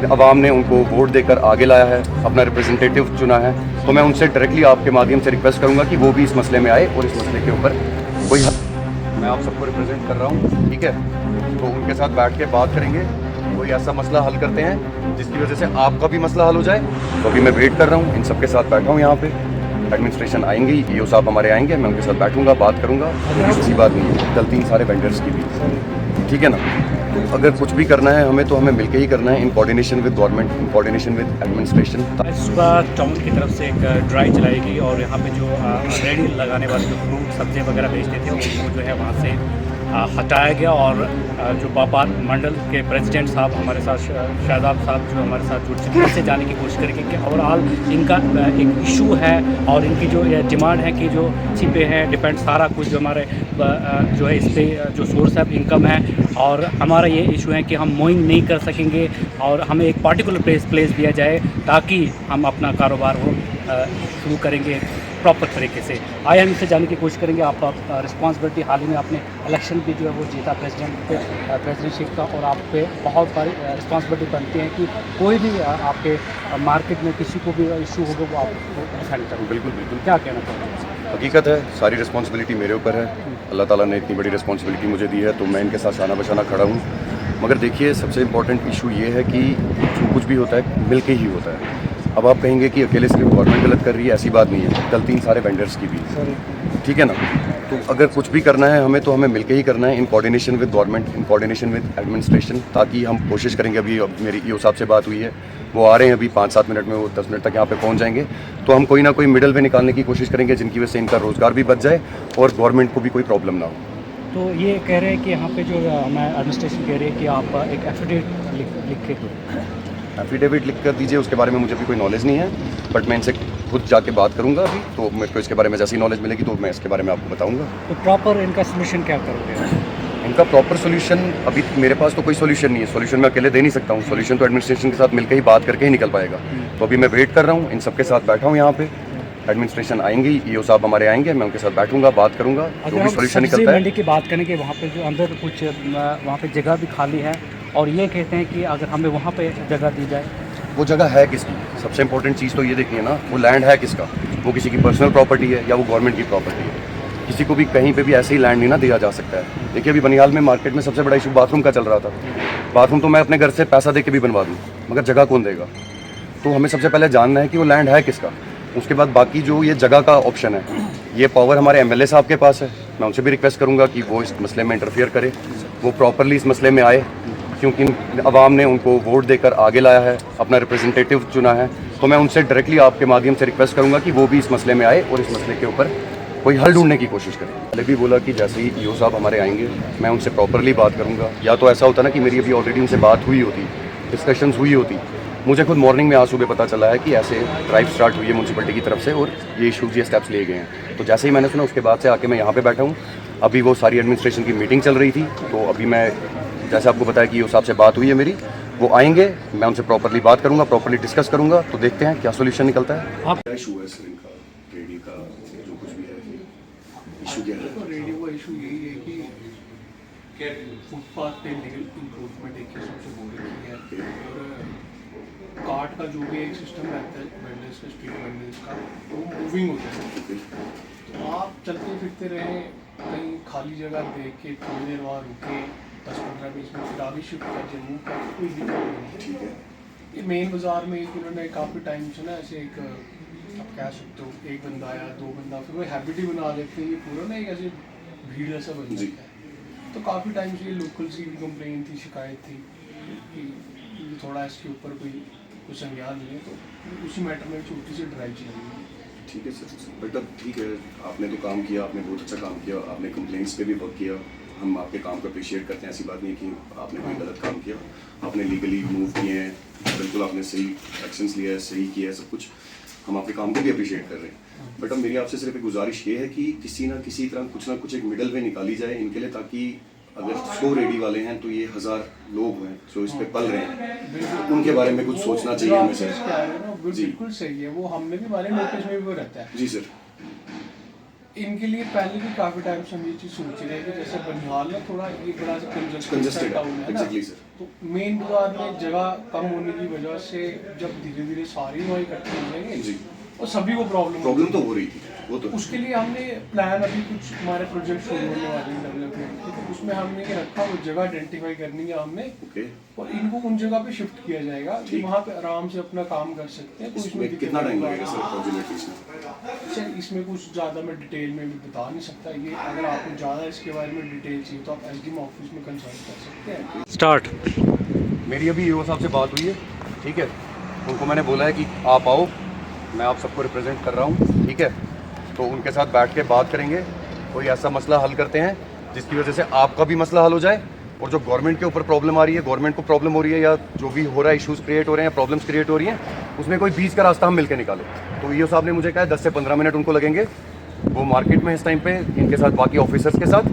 आवाम ने उनको वोट देकर आगे लाया है, अपना रिप्रेजेंटेटिव चुना है, तो मैं उनसे डायरेक्टली आपके माध्यम से रिक्वेस्ट करूंगा कि वो भी इस मसले में आए और इस मसले के ऊपर कोई मैं आप सबको रिप्रेजेंट कर रहा हूँ, ठीक है। तो उनके साथ बैठ के बात करेंगे, कोई ऐसा मसला हल करते हैं जिसकी वजह से आपका भी मसला हल हो जाए। तो अभी मैं वेट कर रहा हूँ, इन सबके साथ बैठा हूँ यहाँ पे। एडमिनिस्ट्रेशन आएंगे, ईओ साहब हमारे आएंगे, मैं उनके साथ बैठूंगा, बात करूंगा। किसी बात नहीं है, गलती इन सारे वेंडर्स की भी, ठीक है ना। तो अगर कुछ भी करना है हमें, तो हमें मिलकर ही करना है, in coordination with government, in coordination with administration. सुबह टाउन की तरफ से एक ड्राइव चलाएगी और यहाँ पे जो रेडी लगाने वाले जो फ्रूट सब्जियाँ वगैरह बेचते थे उनको जो है वहाँ से हटाया गया। और जो व्यापार मंडल के प्रेसिडेंट साहब हमारे साथ शादाब साहब जो हमारे साथ जुड़ चुके हैं, इससे जाने की कोशिश करेंगे कि ओवरऑल इनका एक इशू है और इनकी जो डिमांड है कि जो इसी पे है डिपेंड सारा कुछ, जो हमारे जो है इस पर जो सोर्स ऑफ इनकम है। और हमारा ये इशू है कि हम मोइंग नहीं कर सकेंगे और हमें एक पार्टिकुलर प्लेस दिया जाए ताकि हम अपना कारोबार वो शुरू करेंगे प्रॉपर तरीके से। आए हम इससे जानने की कोशिश करेंगे। आप रिस्पॉन्सिबिलिटी हाल ही में आपने इलेक्शन भी जो है वो जीता प्रेसिडेंटशिप का, और आप पे बहुत सारी रिस्पॉन्सिबिलिटी बनती है कि कोई भी आपके मार्केट में किसी को भी इशू होगा वो आपको डिफेंड करें। बिल्कुल बिल्कुल, क्या कहना चाहते हैं? हकीकत है, सारी रिस्पॉन्सिबिलिटी मेरे ऊपर है। अल्लाह ताला ने इतनी बड़ी रिस्पॉन्सिबिलिटी मुझे दी है, तो मैं इनके साथ शाना बशाना खड़ा हूँ। मगर देखिए, सबसे इम्पोर्टेंट इशू ये है कि जो कुछ भी होता है मिल के ही होता है। अब आप कहेंगे कि अकेले सिर्फ गवर्नमेंट गलत कर रही है, ऐसी बात नहीं है, गलती इन सारे वेंडर्स की भी, ठीक है ना। तो अगर कुछ भी करना है हमें, तो हमें मिलकर ही करना है, in coordination with government, in coordination with administration, ताकि हम कोशिश करेंगे। अभी मेरी ईओ साहब से बात हुई है, वो आ रहे हैं अभी 5-7 मिनट में, वो 10 मिनट तक यहाँ पे पहुँच जाएंगे। तो हम कोई ना कोई मिडल वे निकालने की कोशिश करेंगे जिनकी वजह से इनका रोज़गार भी बच जाए और गवर्नमेंट को भी कोई प्रॉब्लम ना हो। तो ये कह रहे हैं कि यहाँ पे जो हमारा एडमिनिस्ट्रेशन कह रही है कि आप एक एफिडेविट लिख के दो। एफिडेविट लिख कर दीजिए, उसके बारे में मुझे भी कोई नॉलेज नहीं है, बट मैं इनसे खुद जाके बात करूंगा अभी। तो मेरे को इसके बारे में जैसी नॉलेज मिलेगी तो मैं इसके बारे में आपको बताऊंगा। तो प्रॉपर इनका सोल्यूशन क्या करोगे? इनका प्रॉपर सोल्यूशन अभी मेरे पास तो कोई सोल्यूशन नहीं है, सोल्यूशन मैं अकेले दे नहीं सकता हूँ। सोल्यूशन तो एडमिनिस्ट्रेशन के साथ मिलकर ही बात करके ही निकल पाएगा। तो अभी मैं वेट कर रहा हूँ, इन सबके साथ बैठा हूँ यहाँ पे। एडमिनिस्ट्रेशन आएंगे, ईओ साहब हमारे आएंगे, मैं उनके साथ बैठूंगा, बात करूंगा, जो भी सोल्यूशन निकलता है। मंडी की बात करें कि वहाँ पे जो अंदर कुछ वहाँ पे जगह भी खाली है और ये कहते हैं कि अगर हमें वहाँ पे जगह दी जाए। वो जगह है किसकी? सबसे इंपॉर्टेंट चीज़ तो ये देखनी है ना, वो लैंड है किसका? वो किसी की पर्सनल प्रॉपर्टी है या वो गवर्नमेंट की प्रॉपर्टी है? किसी को भी कहीं पे भी ऐसे ही लैंड नहीं ना दिया जा सकता है। देखिए, अभी बनिहाल में मार्केट में सबसे बड़ा इशू बाथरूम का चल रहा था। बाथरूम तो मैं अपने घर से पैसा दे के भी बनवा दूँ, मगर जगह कौन देगा? तो हमें सबसे पहले जानना है कि वो लैंड है किसका। उसके बाद बाकी जो ये जगह का ऑप्शन है, ये पावर हमारे एमएलए साहब के पास है। मैं उनसे भी रिक्वेस्ट करूँगा कि वो इस मसले में इंटरफियर करे, वो प्रॉपरली इस मसले में आए, क्योंकि आवाम ने उनको वोट देकर आगे लाया है, अपना रिप्रेजेंटेटिव चुना है। तो मैं उनसे डायरेक्टली आपके माध्यम से रिक्वेस्ट करूंगा कि वो भी इस मसले में आए और इस मसले के ऊपर कोई हल ढूंढने की कोशिश करें। पहले भी बोला कि जैसे ही ईओ साहब हमारे आएंगे, मैं उनसे प्रॉपरली बात करूंगा। या तो ऐसा होता ना कि मेरी अभी ऑलरेडी उनसे बात हुई होती, डिस्कशंस हुई होती। मुझे खुद मॉर्निंग में आज सुबह पता चला है कि ऐसे ड्राइव स्टार्ट हुई है म्यूनसिपलिटी की तरफ से और ये इशूज़, ये स्टेप्स लिए गए हैं। तो जैसे ही मैंने सुना, उसके बाद से आके मैं यहाँ पे बैठा हूँ। अभी वो सारी एडमिनिस्ट्रेशन की मीटिंग चल रही थी, तो अभी मैं जैसे आपको बताया कि ईओ साहब से बात हुई है मेरी, वो आएंगे, मैं उनसे प्रॉपरली बात करूंगा, प्रॉपरली डिस्कस करूंगा। तो देखते हैं क्या सोल्यूशन निकलता है। आप क्या इशू है सर इनका, रेडी का जो कुछ भी है, इशू क्या है? तो रेडियो का इशू यही है कि फुटपाथ पे लीगल इंक्रोचमेंट एक किस्म से हो रही है और कार्ट का जो भी एक सिस्टम रहता है वेंडर्स का, स्ट्रीट वेंडर्स का, वो मूविंग होता है। तो आप चलते फिरते रहे, कहीं खाली जगह देख के थोड़ी देर वहाँ रुके, 10-15-20 मिनट, फिर आगे शिफ्ट कर जम्मू का, कोई दिक्कत नहीं। ठीक है, ये मेन बाज़ार में एक उन्होंने काफ़ी टाइम से ना ऐसे एक आप कह सकते हो, एक बंदा आया, 2 बंदा, फिर वो हैबिट ही बना लेते हैं, ये पूरा ना एक ऐसे भीड़ ऐसा बन जाता है। तो काफ़ी टाइम से ये लोकल सी भी कंप्लेन थी, शिकायत थी कि थोड़ा इसके ऊपर कोई कुछ संज्ञान नहीं है। तो उसी मैटर में छोटी सी ड्राइव चलाई। ठीक है सर, बेटा ठीक है, आपने तो काम किया, आपने बहुत अच्छा काम किया, आपने कंप्लेंट्स पे भी वर्क किया। हम आपके काम को अप्रिशिएट करते हैं, ऐसी बात नहीं है कि आपने कोई गलत काम किया। आपने लीगली मूव किए हैं, बिल्कुल आपने सही एक्शंस लिया है, सही किया है सब कुछ। हम आपके काम को भी अप्रिशिएट कर रहे हैं। बट अब मेरी आपसे सिर्फ एक गुजारिश ये है कि किसी ना किसी तरह कुछ ना कुछ एक मिडल वे निकाली जाए इनके लिए, ताकि अगर 100 रेडी वाले हैं तो ये 1000 लोग हैं जो इस पे पल रहे हैं, तो उनके बारे में कुछ सोचना चाहिए हमें सर। बिल्कुल सही है, वो हमने भी हमारे नोटिस में भी वो रहता है। जी सर। इनके लिए पहले भी काफ़ी टाइम से हम ये चीज़ सोच रहे हैं कि जैसे बनिहाल में थोड़ा ये बड़ा सा कंजस्टेड टाउन है ना, एग्जैक्टली सर। तो मेन बाजार में जगह कम होने की वजह से जब धीरे धीरे सारी वहाँ इकट्ठे हो जाएंगे जी। और सभी को प्रॉब्लम प्रॉब्लम तो हो रही थी, वो तो उसके लिए हमने प्लान अभी कुछ हमारे प्रोजेक्ट शुरू होने वाले हैं डेवलपमेंट के, तो उसमें हमने ये रखा वो जगह आइडेंटिफाई करनी है हमने ओके। और इनको उन जगह पे शिफ्ट किया जाएगा कि वहाँ पे आराम से अपना काम कर सकते हैं। तो इसमें कितना टाइम लगेगा सर अप्रोक्सीमेटली इसमें? सर इसमें कुछ ज़्यादा मैं डिटेल में भी बता नहीं सकता, ये अगर आपको ज़्यादा इसके बारे में डिटेल चाहिए तो आप एसडीएम ऑफिस में कंसल्ट कर सकते हैं। स्टार्ट। मेरी अभी ईओ साहब से बात हुई है, ठीक है। उनको मैंने बोला है कि आप आओ, मैं आप सबको रिप्रेजेंट कर रहा हूँ, ठीक है। तो उनके साथ बैठ के बात करेंगे, कोई ऐसा मसला हल करते हैं जिसकी वजह से आपका भी मसला हल हो जाए और जो गवर्नमेंट के ऊपर प्रॉब्लम आ रही है, गवर्नमेंट को प्रॉब्लम हो रही है या जो भी हो रहा है, इश्यूज़ क्रिएट हो रहे हैं, प्रॉब्लम्स क्रिएट हो रही हैं, उसमें कोई बीच का रास्ता हम मिलकर निकालें। तो ईओ साहब ने मुझे कहा 10 से 15 मिनट उनको लगेंगे, वो मार्केट में इस टाइम पे इनके साथ बाकी ऑफिसर्स के साथ,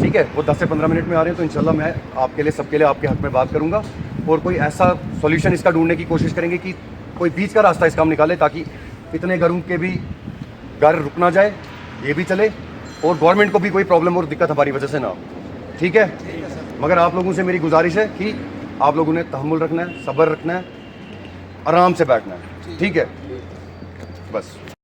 ठीक है। वो 10 से 15 मिनट में आ रहे हैं, तो इंशाल्लाह मैं आपके लिए, सबके लिए, आपके हक में बात करूंगा और कोई ऐसा सॉल्यूशन इसका ढूंढने की कोशिश करेंगे कि कोई बीच का रास्ता इसका हम निकाले, ताकि इतने घरों के भी घर रुक ना जाए, ये भी चले और गवर्नमेंट को भी कोई प्रॉब्लम और दिक्कत हमारी वजह से ना हो, ठीक है। मगर आप लोगों से मेरी गुजारिश है कि आप लोगों ने तहम्मुल रखना है, सब्र रखना है, आराम से बैठना है, ठीक है, बस।